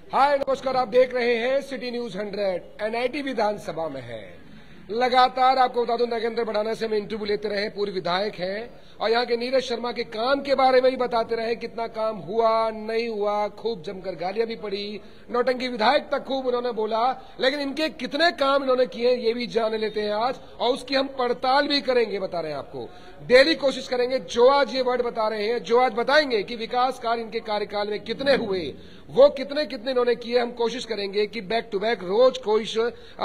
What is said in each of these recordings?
हाय नमस्कार, आप देख रहे हैं सिटी न्यूज 100। एनआईटी विधानसभा में है। लगातार आपको बता दूं, नगेंद्र भड़ाना से हम इंटरव्यू लेते रहे, पूर्व विधायक हैं और यहाँ के नीरज शर्मा के काम के बारे में भी बताते रहे, कितना काम हुआ नहीं हुआ, खूब जमकर गालियां भी पड़ी, नौटंकी विधायक तक खूब उन्होंने बोला, लेकिन इनके कितने काम इन्होंने किए ये भी जान लेते हैं आज, और उसकी हम पड़ताल भी करेंगे। बता रहे हैं आपको, डेली कोशिश करेंगे। जो आज ये वर्ड बता रहे हैं, जो आज बताएंगे कि विकास कार्य इनके कार्यकाल में कितने हुए, वो कितने कितने इन्होंने किए, हम कोशिश करेंगे कि बैक टू बैक रोज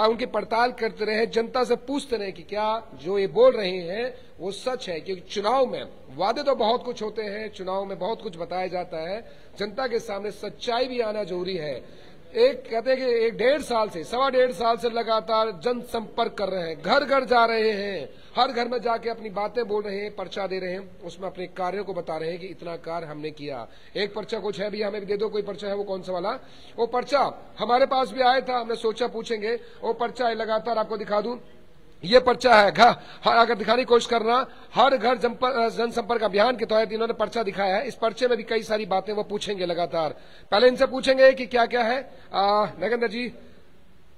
उनकी पड़ताल करते रहे, जनता से पूछते रहे कि क्या जो ये बोल रहे हैं वो सच है। क्योंकि चुनाव में वादे तो बहुत कुछ होते हैं, चुनाव में बहुत कुछ बताया जाता है, जनता के सामने सच्चाई भी आना जरूरी है। एक कहते हैं कि 1.5 साल से लगातार जनसंपर्क कर रहे हैं, घर घर जा रहे हैं, हर घर में जाके अपनी बातें बोल रहे हैं, पर्चा दे रहे हैं, उसमें अपने कार्यों को बता रहे हैं कि इतना कार्य हमने किया। एक पर्चा कुछ है भी, हमें भी दे दो, कोई पर्चा है वो कौन सा वाला, वो पर्चा हमारे पास भी आया था, हमने सोचा पूछेंगे, वो पर्चा है, लगातार आपको दिखा दूं, ये पर्चा है। अगर दिखाने की कोशिश करना, हर घर जनसंपर्क अभियान के तहत इन्होंने पर्चा दिखाया है। इस पर्चे में भी कई सारी बातें वो पूछेंगे लगातार। पहले इनसे पूछेंगे कि क्या क्या है। नगेंद्र जी,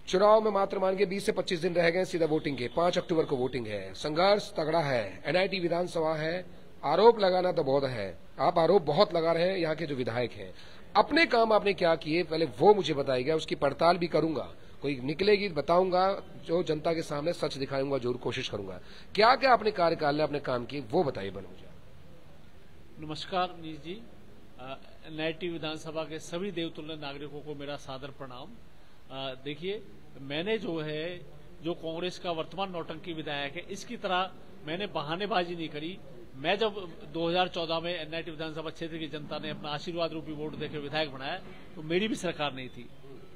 चुनाव में मात्र मान के 20 से 25 दिन रह गए सीधा वोटिंग के, 5 अक्टूबर को वोटिंग है, संघर्ष तगड़ा है, एनआईटी विधानसभा है, आरोप लगाना तो बहुत है, आप आरोप बहुत लगा रहे हैं। यहाँ के जो विधायक हैं, अपने काम आपने क्या किए पहले वो मुझे बताइएगा, उसकी पड़ताल भी करूंगा, कोई निकलेगी बताऊंगा, जो जनता के सामने सच दिखाऊंगा, जरूर कोशिश करूंगा। क्या क्या अपने कार्यकाल में अपने काम किए वो बताइए बन मुझे। नमस्कार नीश जी, एनआईटी विधानसभा के सभी देवतुल्य नागरिकों को मेरा सादर प्रणाम। देखिए, मैंने जो कांग्रेस का वर्तमान नौटंकी विधायक है, इसकी तरह मैंने बहानेबाजी नहीं करी। मैं जब 2014 में एनआईटी विधानसभा क्षेत्र की जनता ने अपना आशीर्वाद रूपी वोट देकर विधायक बनाया, तो मेरी भी सरकार नहीं थी,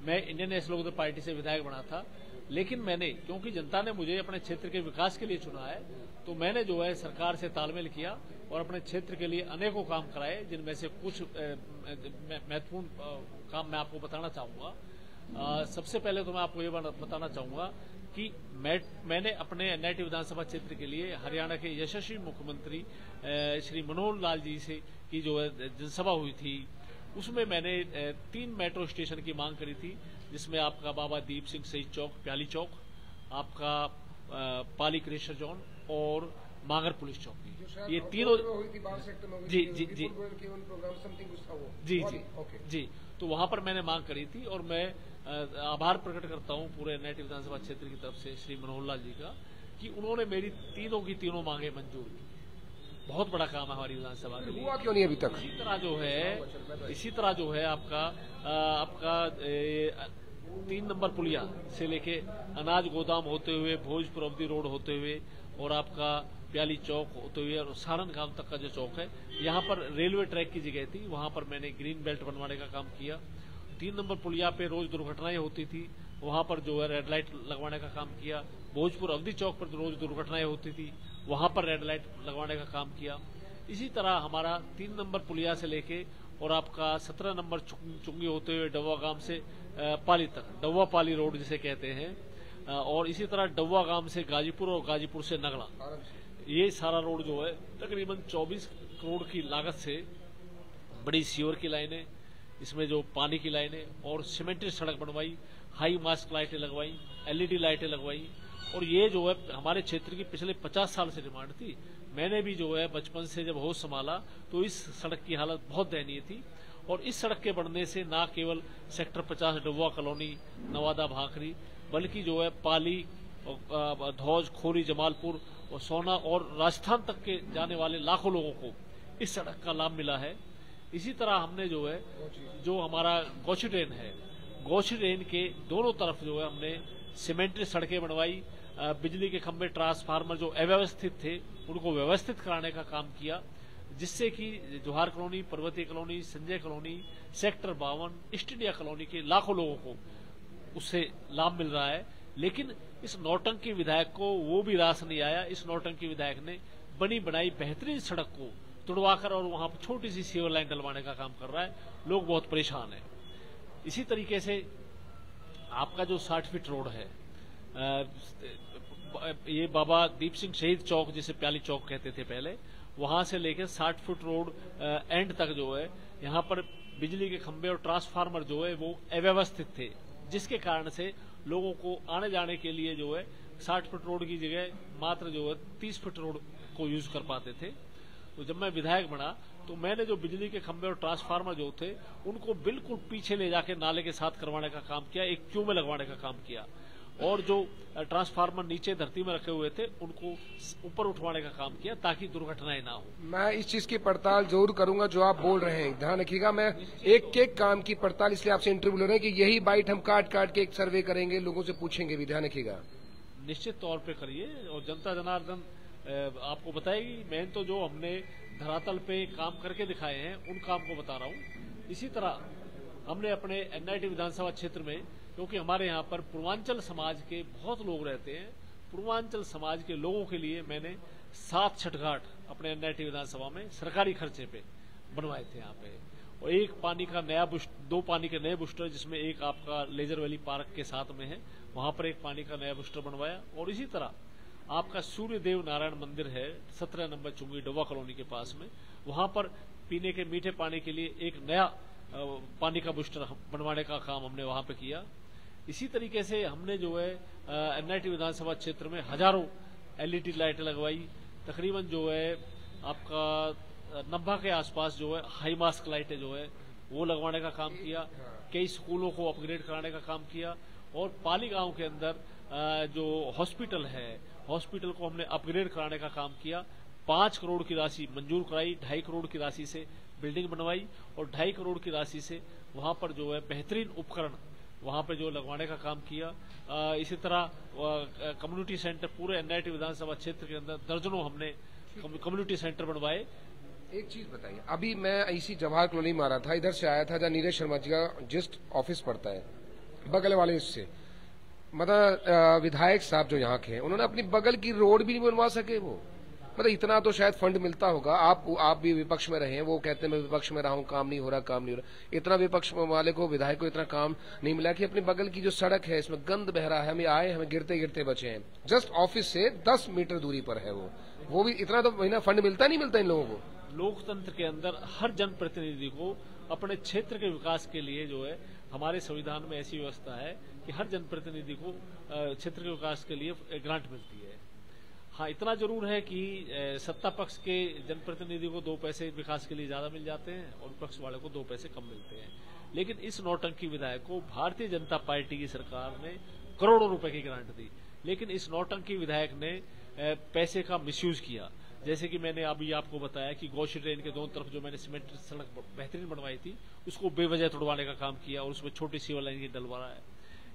मैं इंडियन नेशनल लोकदल पार्टी से विधायक बना था। लेकिन मैंने, क्योंकि जनता ने मुझे अपने क्षेत्र के विकास के लिए चुना है, तो मैंने सरकार से तालमेल किया और अपने क्षेत्र के लिए अनेकों काम कराए, जिनमें से कुछ महत्वपूर्ण काम मैं आपको बताना चाहूंगा। सबसे पहले तो मैं आपको ये बताना चाहूंगा कि मैंने अपने एनआईटी विधानसभा क्षेत्र के लिए हरियाणा के यशस्वी मुख्यमंत्री श्री मनोहर लाल जी से की जनसभा हुई थी, उसमें मैंने 3 मेट्रो स्टेशन की मांग करी थी, जिसमें आपका बाबा दीप सिंह शहीद चौक, प्याली चौक, आपका पाली क्रेशर जोन और मांगर पुलिस चौकी, ये तीनों जी जी जी जी जी जी तो वहां पर मैंने मांग करी थी। और मैं आभार प्रकट करता हूं पूरे एनआईटी विधानसभा क्षेत्र की तरफ से श्री मनोहर लाल जी का, कि उन्होंने मेरी तीनों की तीनों मांगे मंजूर की। बहुत बड़ा काम है हमारी विधानसभा के लिए। हुआ क्यों नहीं अभी तक? इसी तरह जो है आपका 3 नंबर पुलिया से लेके अनाज गोदाम होते हुए, भोजपुर अवधि रोड होते हुए और आपका प्याली चौक होते हुए और सारण गांव तक का जो चौक है, यहाँ पर रेलवे ट्रैक की जगह थी, वहां पर मैंने ग्रीन बेल्ट बनवाने का काम किया। 3 नंबर पुलिया पे रोज दुर्घटनाएं होती थी, वहां पर रेड लाइट लगवाने का काम किया। भोजपुर अवधि चौक पर रोज दुर्घटनाएं होती थी, वहां पर रेड लाइट लगवाने का काम किया। इसी तरह हमारा 3 नंबर पुलिया से लेके और आपका 17 नंबर चुंगी होते हुए डब्बा गांव से पाली तक, डब्बा पाली रोड जिसे कहते हैं, और इसी तरह डब्बा गांव से गाजीपुर और गाजीपुर से नगला, ये सारा रोड तकरीबन 24 करोड़ की लागत से बड़ी सीवर की लाइनें, इसमें जो पानी की लाइनें और सीमेंटेड सड़क बनवाई, हाई मास्क लाइटें लगवाई, एलईडी लाइटें लगवाई। और ये हमारे क्षेत्र की पिछले 50 साल से डिमांड थी। मैंने भी बचपन से जब होश संभाला तो इस सड़क की हालत बहुत दयनीय थी, और इस सड़क के बनने से न केवल सेक्टर 50 डब्बा कॉलोनी, नवादा भाखरी, बल्कि पाली, धौज, खोरी, जमालपुर और सोना और राजस्थान तक के जाने वाले लाखों लोगों को इस सड़क का लाभ मिला है। इसी तरह हमने जो हमारा गोची ट्रेन है, गोची ट्रेन के दोनों तरफ हमने सीमेंटेड सड़कें बनवाई, बिजली के खंभे, ट्रांसफार्मर जो अव्यवस्थित थे उनको व्यवस्थित कराने का काम किया, जिससे कि जोहार कॉलोनी, पर्वतीय colony, Sanjay colony, sector 52, east India colony के लाखों लोगों को उससे लाभ मिल रहा है। लेकिन इस नौटंकी विधायक को वो भी रास नहीं आया। इस नौटंकी विधायक ने बनी बनाई बेहतरीन सड़क को तुड़वाकर और वहां पर छोटी सी सीवर लाइन डलवाने का काम कर रहा है। लोग बहुत परेशान हैं। इसी तरीके से आपका जो 60 फीट रोड है, ये बाबा दीप सिंह शहीद चौक जिसे प्याली चौक कहते थे पहले, वहां से लेकर 60 फुट रोड एंड तक यहाँ पर बिजली के खंभे और ट्रांसफार्मर जो है वो अव्यवस्थित थे, जिसके कारण से लोगों को आने जाने के लिए जो है 60 फीट रोड की जगह मात्र जो है 30 फीट रोड को यूज कर पाते थे। तो जब मैं विधायक बना तो मैंने जो बिजली के खंभे और ट्रांसफार्मर जो थे उनको बिल्कुल पीछे ले जाके नाले के साथ करवाने का काम किया, एक क्यू में लगवाने का काम किया, और जो ट्रांसफार्मर नीचे धरती में रखे हुए थे उनको ऊपर उठवाने का काम किया ताकि दुर्घटनाएं ना हो। मैं इस चीज की पड़ताल जरूर करूंगा जो आप बोल रहे हैं, ध्यान रखिएगा। मैं एक एक काम की पड़ताल इसलिए आपसे इंटरव्यू ले रहे हैं कि यही बाइट हम काट काट के एक सर्वे करेंगे, लोगों से पूछेंगे भी, ध्यान रखिएगा। निश्चित तौर पे करिए और जनता जनार्दन आपको बताएगी। मैं तो जो हमने धरातल पे काम करके दिखाए हैं उन काम को बता रहा हूँ। इसी तरह हमने अपने एनआईटी विधानसभा क्षेत्र में, क्योंकि हमारे यहाँ पर पूर्वांचल समाज के बहुत लोग रहते हैं, पूर्वांचल समाज के लोगों के लिए मैंने 7 छठघाट अपने एनआईटी विधानसभा में सरकारी खर्चे पे बनवाए थे यहाँ पे, और एक पानी का नया 2 पानी के नए बूस्टर, जिसमें एक आपका लेजर वैली पार्क के साथ में है, वहां पर एक पानी का नया बूस्टर बनवाया। और इसी तरह आपका सूर्यदेव नारायण मंदिर है 17 नंबर चुंगी डोबा कॉलोनी के पास में, वहां पर पीने के मीठे पानी के लिए एक नया पानी का बूस्टर बनवाने का काम हमने वहां पे किया। इसी तरीके से हमने जो है एनआईटी विधानसभा क्षेत्र में हजारों एलईडी लाइटें लगवाई, तकरीबन जो है आपका 90 के आसपास जो है हाई मास्क लाइटें जो है वो लगवाने का काम किया, कई स्कूलों को अपग्रेड कराने का काम किया, और पाली गांव के अंदर जो हॉस्पिटल है, हॉस्पिटल को हमने अपग्रेड कराने का काम किया। 5 करोड़ की राशि मंजूर कराई, 2.5 करोड़ की राशि से बिल्डिंग बनवाई, और 2.5 करोड़ की राशि से वहां पर जो है बेहतरीन उपकरण वहां पे जो लगवाने का काम किया। इसी तरह कम्युनिटी सेंटर पूरे एनआईटी विधानसभा क्षेत्र के अंदर दर्जनों हमने कम्युनिटी सेंटर बनवाए। एक चीज बताइए, अभी मैं इसी जवाहर कॉलोनी में आ रहा था, इधर से आया था जहाँ नीरज शर्मा जी का जस्ट ऑफिस पड़ता है, बगल वाले उससे, मतलब विधायक साहब जो यहाँ के हैं उन्होंने अपनी बगल की रोड भी नहीं बनवा सके। वो मतलब इतना तो शायद फंड मिलता होगा, आप भी विपक्ष में रहे हैं, वो कहते हैं मैं विपक्ष में रहा हूँ, काम नहीं हो रहा। इतना विपक्ष वाले को, विधायक को इतना काम नहीं मिला कि अपनी बगल की जो सड़क है इसमें गंद बह रहा है, हमें गिरते गिरते बचे हैं, जस्ट ऑफिस से 10 मीटर दूरी पर है वो भी इतना तो महीना फंड मिलता नहीं मिलता इन लोगों को। लोकतंत्र के अंदर हर जनप्रतिनिधि को अपने क्षेत्र के विकास के लिए जो है, हमारे संविधान में ऐसी व्यवस्था है कि हर जनप्रतिनिधि को क्षेत्र के विकास के लिए ग्रांट मिलती है। हाँ, इतना जरूर है कि सत्ता पक्ष के जनप्रतिनिधि को 2 पैसे विकास के लिए ज्यादा मिल जाते हैं और विपक्ष वाले को 2 पैसे कम मिलते हैं। लेकिन इस नौटंकी विधायक को भारतीय जनता पार्टी की सरकार ने करोड़ों रुपए की ग्रांट दी, लेकिन इस नौटंकी विधायक ने पैसे का मिसयूज किया। जैसे कि मैंने अभी आपको बताया कि गौशी ट्रेन के दोनों तरफ जो मैंने सीमेंट सड़क बेहतरीन बनवाई थी उसको बेवजह तोड़वाने का काम किया और उसमें छोटी सिविल लाइन की डलवा रहा है।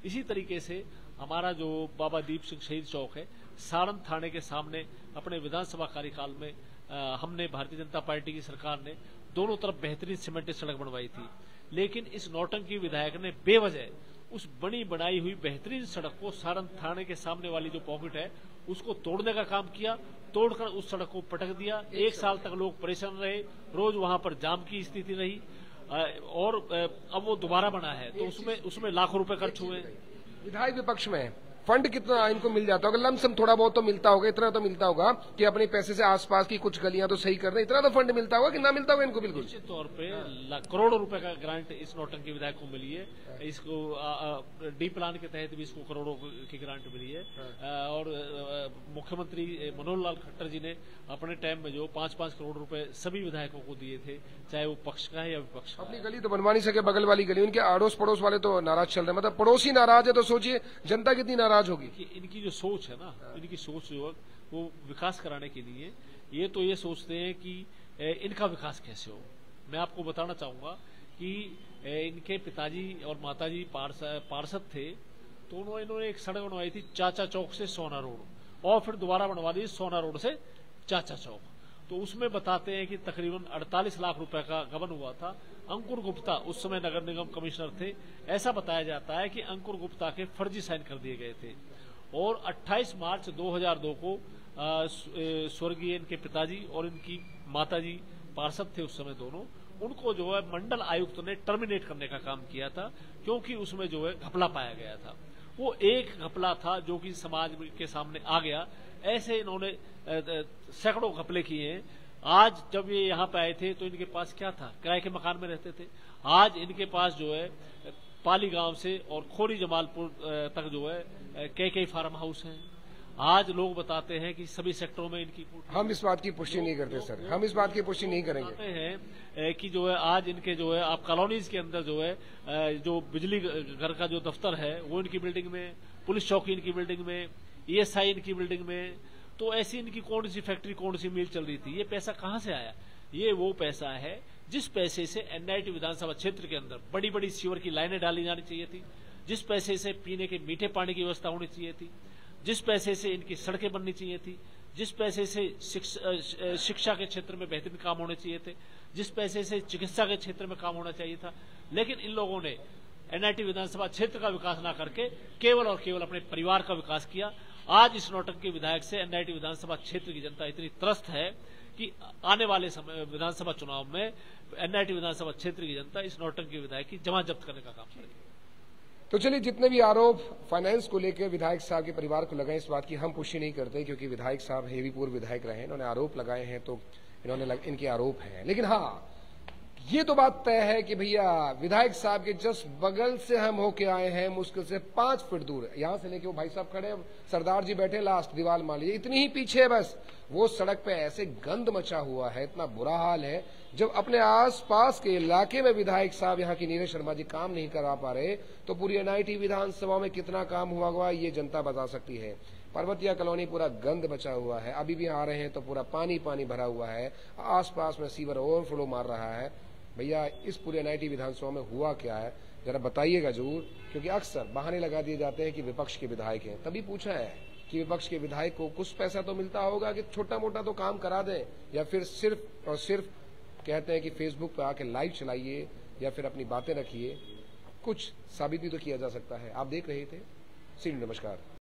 इसी तरीके से हमारा जो बाबा दीप सिंह शहीद चौक है, सारण थाने के सामने अपने विधानसभा कार्यकाल में हमने भारतीय जनता पार्टी की सरकार ने दोनों तरफ बेहतरीन सीमेंटेड सड़क बनवाई थी, लेकिन इस नौटंकी विधायक ने बेवजह उस बनी बनाई हुई बेहतरीन सड़क को, सारण थाने के सामने वाली जो पॉकेट है उसको तोड़ने का काम किया, तोड़कर उस सड़क को पटक दिया। 1 साल तक लोग परेशान रहे, रोज वहां पर जाम की स्थिति रही, और अब वो दोबारा बना है तो उसमें लाखों रुपए खर्च हुए। विधायक विपक्ष में फंड कितना इनको मिल जाता होगा? लमसम थोड़ा बहुत तो मिलता होगा, इतना तो मिलता होगा कि अपने पैसे से आसपास की कुछ गलियां तो सही कर दें, इतना तो फंड मिलता होगा कि ना मिलता होगा इनको? बिल्कुल निश्चित तौर पे करोड़ों रुपए का ग्रांट इस नौटंकी विधायक को मिली है। इसको डी प्लान के तहत भी इसको करोड़ों की ग्रांट मिली है। और मुख्यमंत्री मनोहर लाल खट्टर जी ने अपने टाइम में जो 5-5 करोड़ रुपए सभी विधायकों को दिए थे, चाहे वो पक्ष का है या विपक्ष का। अपनी गली तो बनवा नहीं सके, बगल वाली गली, उनके अड़ोस पड़ोस वाले तो नाराज चल रहे हैं। मतलब पड़ोसी नाराज है तो सोचिए जनता कितनी नाराज होगी। इनकी जो सोच है ना, इनकी सोच जो है वो विकास कराने के लिए ये सोचते हैं कि इनका विकास कैसे हो। मैं आपको बताना चाहूंगा कि इनके पिताजी और माताजी पार्षद थे, तो इन्होंने एक सड़क बनवाई थी चाचा चौक से सोना रोड, और फिर दोबारा बनवा दी सोना रोड से चाचा चौक। तो उसमें बताते हैं कि तकरीबन 48 लाख रुपए का गबन हुआ था। अंकुर गुप्ता उस समय नगर निगम कमिश्नर थे। ऐसा बताया जाता है कि अंकुर गुप्ता के फर्जी साइन कर दिए गए थे, और 28 मार्च 2002 को स्वर्गीय इनके पिताजी और इनकी माताजी पार्षद थे उस समय दोनों, उनको जो है मंडल आयुक्त ने टर्मिनेट करने का काम किया था, क्योंकि उसमें जो है घपला पाया गया था। वो एक घपला था जो कि समाज के सामने आ गया। ऐसे इन्होंने सैकड़ों घपले किए हैं। आज जब ये यहाँ पे आए थे तो इनके पास क्या था? किराए के मकान में रहते थे। आज इनके पास जो है पाली गांव से और खोरी जमालपुर तक जो है कई फार्म हाउस हैं। आज लोग बताते हैं कि सभी सेक्टरों में इनकी हम इस बात की पुष्टि नहीं करते सर, हम इस बात की पुष्टि नहीं करेंगे। हैं कि जो है आज इनके जो है आप कॉलोनीज के अंदर जो है जो बिजली घर का जो दफ्तर है वो इनकी बिल्डिंग में, पुलिस चौकी इनकी बिल्डिंग में, ESI इनकी बिल्डिंग में। तो ऐसी इनकी कौन सी फैक्ट्री, कौन सी मिल चल रही थी? ये पैसा कहां से आया? ये वो पैसा है जिस पैसे से NIT विधानसभा क्षेत्र के अंदर बड़ी बड़ी सीवर की लाइनें डाली जानी चाहिए थी, जिस पैसे से पीने के मीठे पानी की व्यवस्था होनी चाहिए थी, जिस पैसे से इनकी सड़कें बननी चाहिए थी, जिस पैसे से शिक्षा के क्षेत्र में बेहतरीन काम होने चाहिए थे, जिस पैसे से चिकित्सा के क्षेत्र में काम होना चाहिए था। लेकिन इन लोगों ने NIT विधानसभा क्षेत्र का विकास ना करके केवल और केवल अपने परिवार का विकास किया। आज इस नौटंकी विधायक से NIT विधानसभा क्षेत्र की जनता इतनी त्रस्त है कि आने वाले समय विधानसभा चुनाव में NIT विधानसभा क्षेत्र की जनता इस नौटंकी विधायक की जमा जब्त करने का काम करेगी। तो चलिए, जितने भी आरोप फाइनेंस को लेकर विधायक साहब के परिवार को लगाए, इस बात की हम पुष्टि नहीं करते, क्योंकि विधायक साहब हेवी पूर्व विधायक रहे, इन्होंने आरोप लगाए हैं तो इनके आरोप हैं। लेकिन हाँ, ये तो बात तय है कि भैया विधायक साहब के जस्ट बगल से हम होके आए हैं, मुश्किल से 5 फीट दूर, यहां से लेके वो भाई साहब खड़े, सरदार जी बैठे लास्ट दीवार मान लीजिए, इतनी ही पीछे है बस। वो सड़क पे ऐसे गंद मचा हुआ है, इतना बुरा हाल है। जब अपने आसपास के इलाके में विधायक साहब यहाँ की नीरज शर्मा जी काम नहीं करा पा रहे, तो पूरी NIT विधानसभा में कितना काम हुआ होगा ये जनता बता सकती है। पर्वतिया कॉलोनी पूरा गंद बचा हुआ है, अभी भी आ रहे हैं तो पूरा पानी पानी भरा हुआ है, आसपास में सीवर ओवरफ्लो मार रहा है। भैया इस पूरे NIT विधानसभा में हुआ क्या है जरा बताइएगा जरूर, क्योंकि अक्सर बहाने लगा दिए जाते हैं कि विपक्ष के विधायक हैं। तभी पूछा है कि विपक्ष के विधायक को कुछ पैसा तो मिलता होगा कि छोटा मोटा तो काम करा दें, या फिर सिर्फ और सिर्फ कहते हैं कि फेसबुक पे आके लाइव चलाइए या फिर अपनी बातें रखिए। कुछ साबित भी तो किया जा सकता है। आप देख रहे थे। नमस्कार।